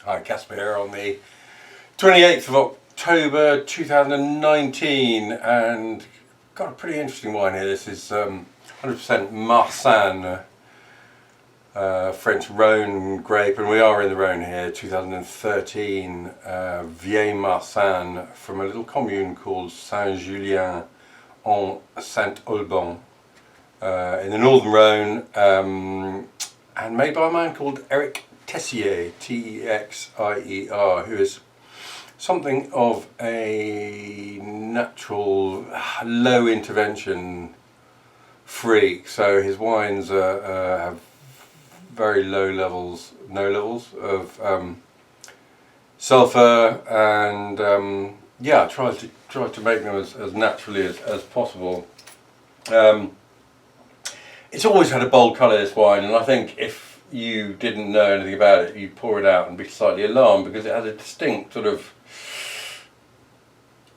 Hi, Caspar here on the 28th of October 2019, and got a pretty interesting wine here. This is 100% Marsanne, French Rhone grape, and we are in the Rhone here, 2013 Vieille Marsanne from a little commune called Saint-Julien en Saint-Alban in the northern Rhone, and made by a man called Eric Texier, T-E-X-I-E-R, who is something of a natural, low intervention freak. So his wines have very low levels, no levels of sulfur, and yeah, try to make them as naturally as possible. It's always had a bold colour, this wine, and I think if you didn't know anything about it, you'd pour it out and be slightly alarmed, because it has a distinct sort of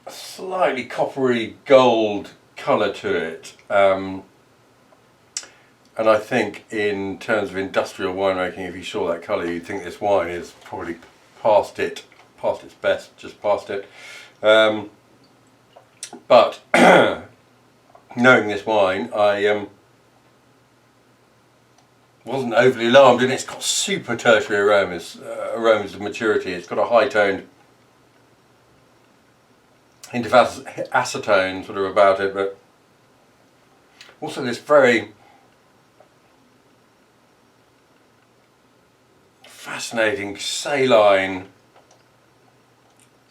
slightly coppery gold colour to it. And I think in terms of industrial winemaking, if you saw that colour, you'd think this wine is probably past its best, just past it. But knowing this wine, I wasn't overly alarmed, and it's got super tertiary aromas of maturity. It's got a high toned hint of acetone sort of about it, but also this very fascinating saline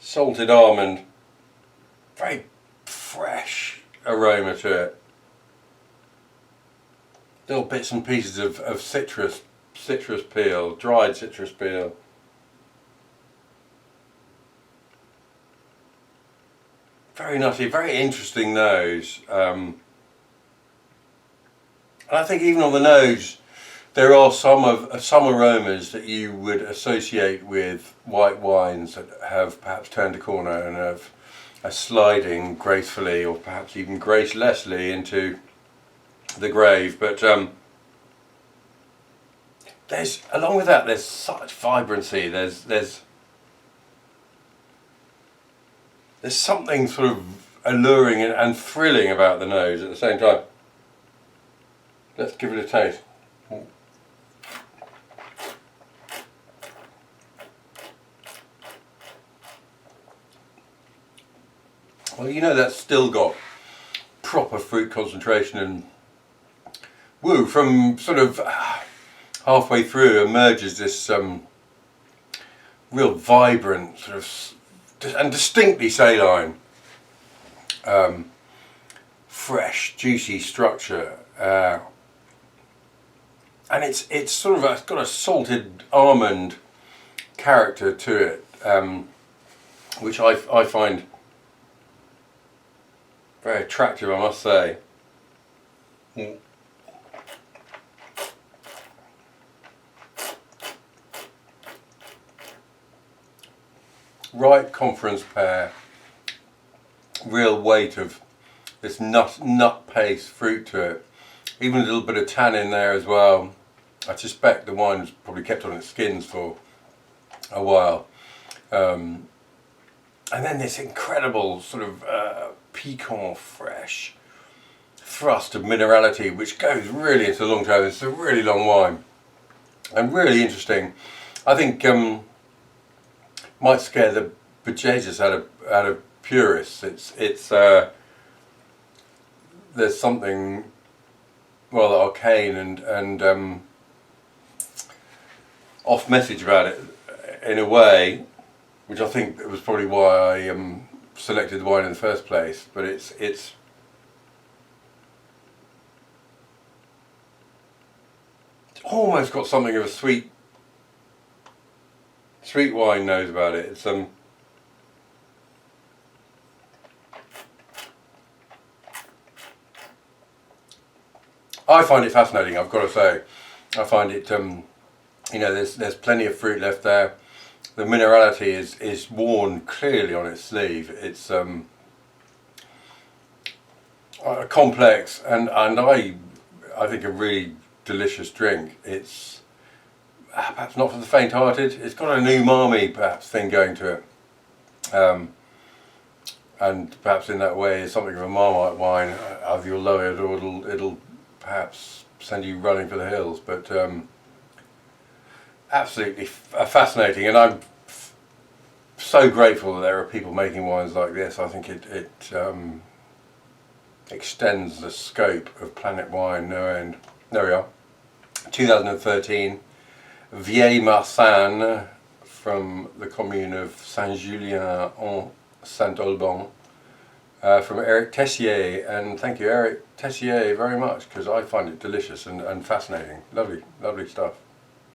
salted almond, very fresh aroma to it. Little bits and pieces of citrus peel, dried citrus peel. Very nutty, very interesting nose. And I think even on the nose, there are some aromas that you would associate with white wines that have perhaps turned a corner and are sliding gracefully, or perhaps even gracelessly, into the grave. But there's, along with that, there's such vibrancy. There's something sort of alluring and thrilling about the nose at the same time. Let's give it a taste. Well, you know, that's still got proper fruit concentration, and woo, from sort of halfway through emerges this real vibrant sort of and distinctly saline, fresh, juicy structure, and it's sort of it's got a salted almond character to it, which I find very attractive, I must say. Right conference pear, real weight of this nut paste fruit to it, even a little bit of tannin there as well. I suspect the wine's probably kept on its skins for a while, and then this incredible sort of piquant, fresh thrust of minerality, which goes really into the long term. It's a really long wine and really interesting. I think might scare the bejesus out of purists. It's there's something rather arcane and off message about it in a way, which I think was probably why I selected the wine in the first place. But it's almost got something of a sweet wine nose about it. It's I find it fascinating, I've got to say. I find it you know, there's plenty of fruit left there. The minerality is worn clearly on its sleeve. It's complex and I think a really delicious drink. It's perhaps not for the faint-hearted. It's got an umami perhaps thing going to it, and perhaps in that way it's something of a Marmite wine. Either you'll lower it or it'll perhaps send you running for the hills. But absolutely fascinating, and I'm so grateful that there are people making wines like this. I think it extends the scope of Planet Wine no end. There we are. 2013, Vieille Marsanne from the commune of Saint-Julien-en-Saint-Alban, from Eric Texier. And thank you, Eric Texier, very much, because I find it delicious and fascinating. Lovely, lovely stuff.